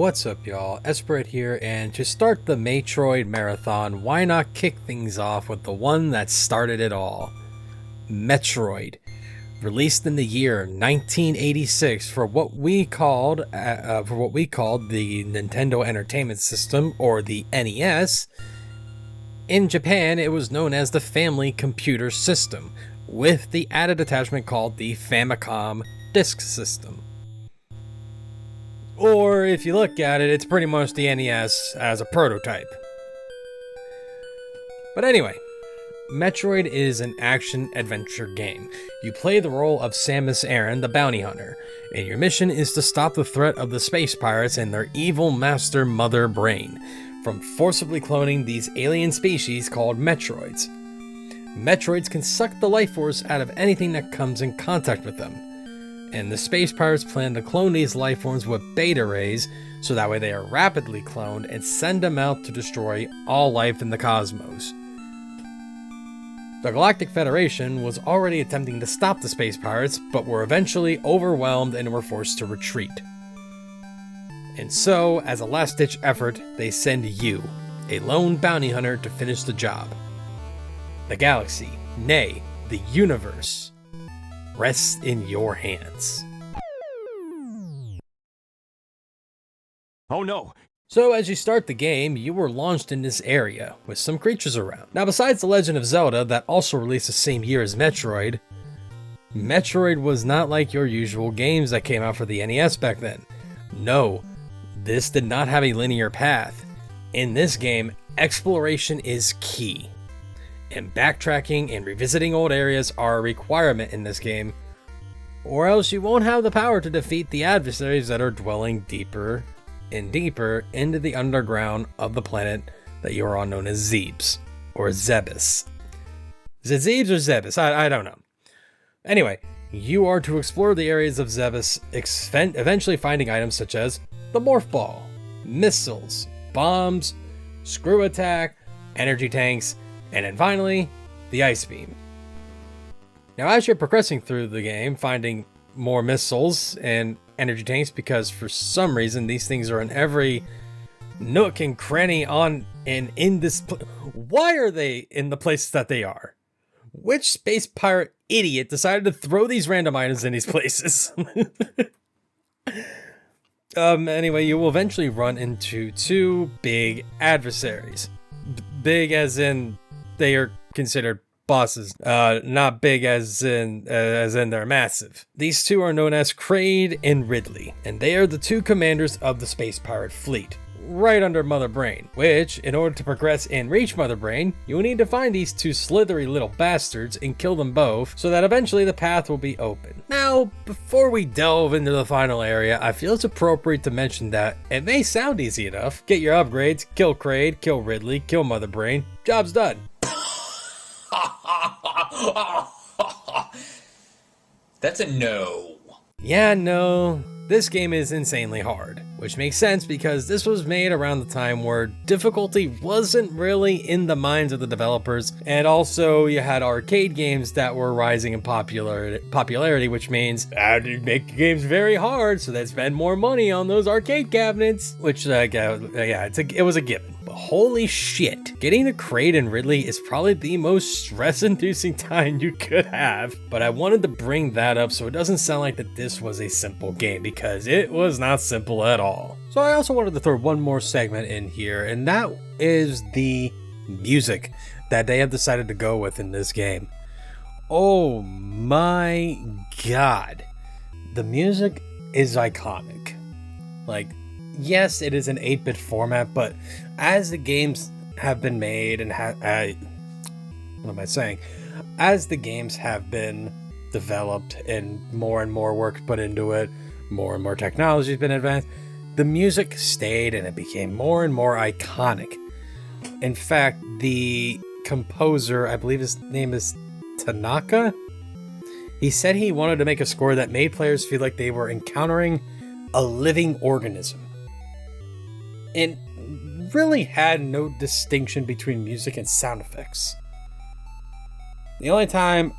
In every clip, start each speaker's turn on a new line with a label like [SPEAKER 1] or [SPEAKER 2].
[SPEAKER 1] What's up, y'all? Esperate here, and to start the Maytroid marathon, why not kick things off with the one that started it all? Metroid. Released in the year 1986 for what we called the Nintendo Entertainment System, or the NES. In Japan, it was known as the Family Computer System, with the added attachment called the Famicom Disk System. Or, if you look at it, it's pretty much the NES as a prototype. But anyway, Metroid is an action-adventure game. You play the role of Samus Aran, the bounty hunter, and your mission is to stop the threat of the space pirates and their evil master Mother Brain from forcibly cloning these alien species called Metroids. Metroids can suck the life force out of anything that comes in contact with them, and the space pirates plan to clone these life forms with beta rays, so that way they are rapidly cloned and send them out to destroy all life in the cosmos. The Galactic Federation was already attempting to stop the space pirates, but were eventually overwhelmed and were forced to retreat. And so, as a last-ditch effort, they send you, a lone bounty hunter, to finish the job. The galaxy, nay, the universe, rests in your hands.
[SPEAKER 2] Oh no!
[SPEAKER 1] So as you start the game, you were launched in this area, with some creatures around. Now besides The Legend of Zelda, that also released the same year as Metroid, Metroid was not like your usual games that came out for the NES back then. No, this did not have a linear path. In this game, exploration is key, and backtracking and revisiting old areas are a requirement in this game, or else you won't have the power to defeat the adversaries that are dwelling deeper and deeper into the underground of the planet that you are on, known as Zebes, or Zebes. Is it Zebes or Zebes? I don't know. Anyway, you are to explore the areas of Zebes, eventually finding items such as the Morph Ball, missiles, bombs, screw attack, energy tanks, and then finally, the Ice Beam. Now as you're progressing through the game, finding more missiles and energy tanks, because for some reason these things are in every nook and cranny on and in this why are they in the places that they are? Which space pirate idiot decided to throw these random items in these places? Anyway, you will eventually run into two big adversaries. Big as in they are considered bosses, not big as in they're massive. These two are known as Kraid and Ridley, and they are the two commanders of the space pirate fleet, right under Mother Brain, which, in order to progress and reach Mother Brain, you will need to find these two slithery little bastards and kill them both, so that eventually the path will be open. Now, before we delve into the final area, I feel it's appropriate to mention that it may sound easy enough. Get your upgrades, kill Kraid, kill Ridley, kill Mother Brain, job's done.
[SPEAKER 3] That's a no.
[SPEAKER 1] Yeah, no. This game is insanely hard, which makes sense because this was made around the time where difficulty wasn't really in the minds of the developers, and also you had arcade games that were rising in popularity, which means you make games very hard so they spend more money on those arcade cabinets, which it was a given. But holy shit, getting to Kraid and Ridley is probably the most stress-inducing time you could have, but I wanted to bring that up so it doesn't sound like that this was a simple game, because it was not simple at all. So I also wanted to throw one more segment in here, and that is the music that they have decided to go with in this game. Oh my god. The music is iconic. Like, yes, it is an 8-bit format, but as the games have been made and as the games have been developed and more work put into it, more and more technology has been advanced, the music stayed and it became more and more iconic. In fact, the composer, I believe his name is Tanaka, he said he wanted to make a score that made players feel like they were encountering a living organism. It really had no distinction between music and sound effects. The only time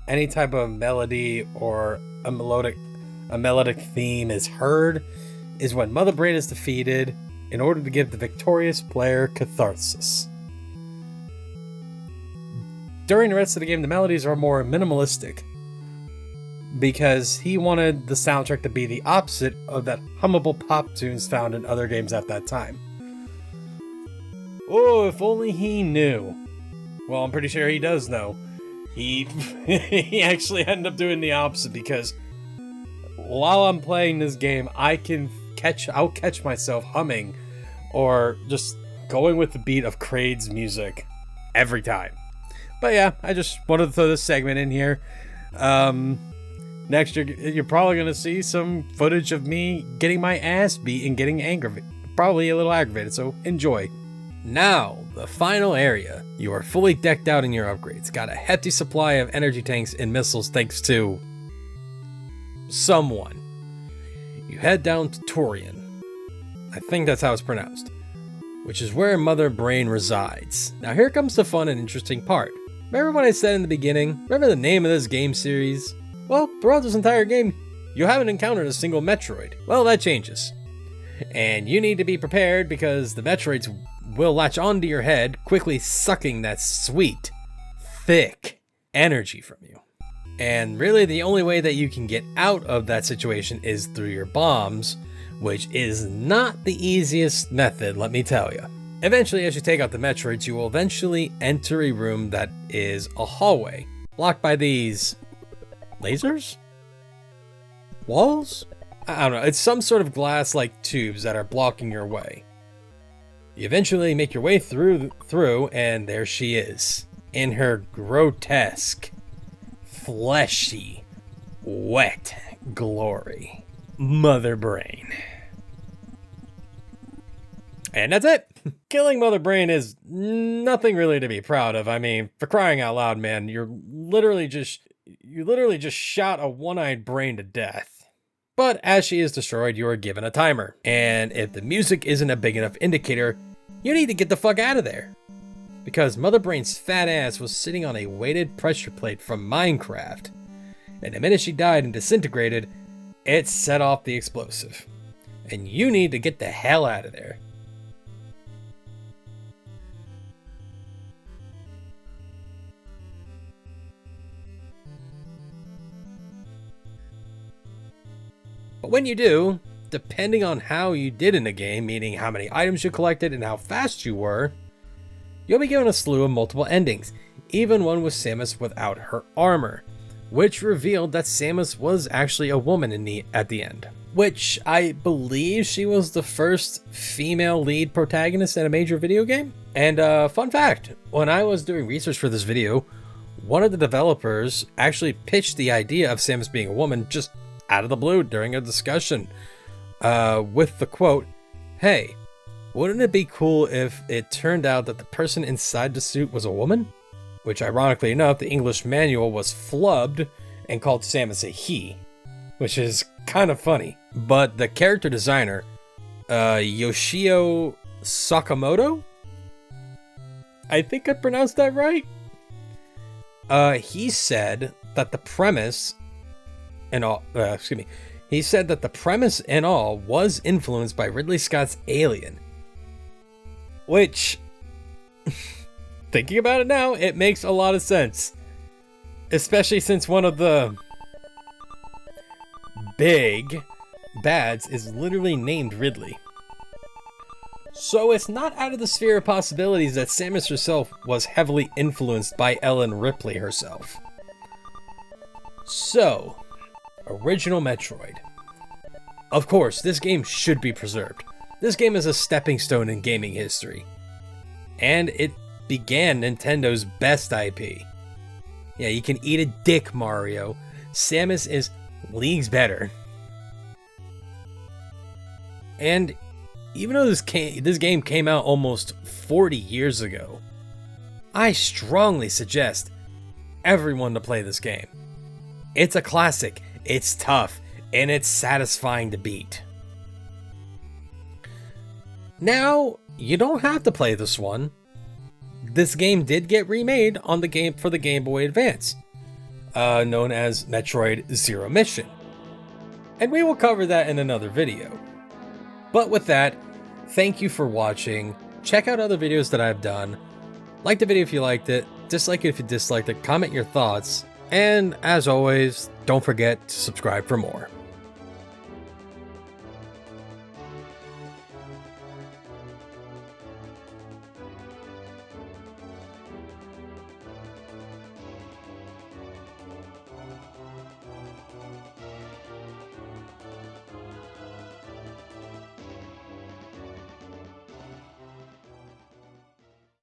[SPEAKER 1] any type of melody or a melodic a melodic theme is heard is when Mother Brain is defeated in order to give the victorious player catharsis. During the rest of the game, the melodies are more minimalistic because he wanted the soundtrack to be the opposite of that hummable pop tunes found in other games at that time. Oh, if only he knew. Well, I'm pretty sure he does know. He actually ended up doing the opposite because while I'm playing this game, I'll catch myself humming or just going with the beat of Kraid's music every time. But yeah, I just wanted to throw this segment in here. Next, you're probably going to see some footage of me getting my ass beat and getting probably a little aggravated, so enjoy. Now, the final area. You are fully decked out in your upgrades. Got a hefty supply of energy tanks and missiles thanks to someone. You head down to Torian. I think that's how it's pronounced. Which is where Mother Brain resides. Now here comes the fun and interesting part. Remember what I said in the beginning? Remember the name of this game series? Well, throughout this entire game, you haven't encountered a single Metroid. Well, that changes. And you need to be prepared because the Metroids will latch onto your head, quickly sucking that sweet, thick energy from you. And really the only way that you can get out of that situation is through your bombs, which is not the easiest method, let me tell you. Eventually, as you take out the Metroids, you will eventually enter a room that is a hallway, blocked by these lasers? Walls? I don't know, it's some sort of glass-like tubes that are blocking your way. You eventually make your way through, and there she is, in her grotesque, fleshy, wet glory. Mother Brain. And that's it! Killing Mother Brain is nothing really to be proud of. I mean, for crying out loud, man, you literally just shot a one-eyed brain to death. But as she is destroyed, you are given a timer. And if the music isn't a big enough indicator, you need to get the fuck out of there. Because Mother Brain's fat ass was sitting on a weighted pressure plate from Minecraft. And the minute she died and disintegrated, it set off the explosive. And you need to get the hell out of there. But when you do, depending on how you did in the game, meaning how many items you collected and how fast you were, you'll be given a slew of multiple endings, even one with Samus without her armor, which revealed that Samus was actually a woman at the end. Which I believe she was the first female lead protagonist in a major video game. And fun fact, when I was doing research for this video, one of the developers actually pitched the idea of Samus being a woman just out of the blue during a discussion with the quote, "Hey, wouldn't it be cool if it turned out that the person inside the suit was a woman?" Which ironically enough, the English manual was flubbed and called Samus a he, which is kind of funny. But the character designer, Yoshio Sakamoto, I think I pronounced that right. He said that the premise He said that the premise and all was influenced by Ridley Scott's Alien. Which, thinking about it now, it makes a lot of sense. Especially since one of the big bads is literally named Ridley. So it's not out of the sphere of possibilities that Samus herself was heavily influenced by Ellen Ripley herself. So, original Metroid. Of course, this game should be preserved. This game is a stepping stone in gaming history. And it began Nintendo's best IP. Yeah, you can eat a dick, Mario. Samus is leagues better. And even though this game came out almost 40 years ago, I strongly suggest everyone to play this game. It's a classic. It's tough, and it's satisfying to beat. Now, you don't have to play this one. This game did get remade on the game for the Game Boy Advance, known as Metroid Zero Mission. and we will cover that in another video. But with that, thank you for watching. Check out other videos that I've done. Like the video if you liked it, dislike it if you disliked it, comment your thoughts, and as always, don't forget to subscribe for more.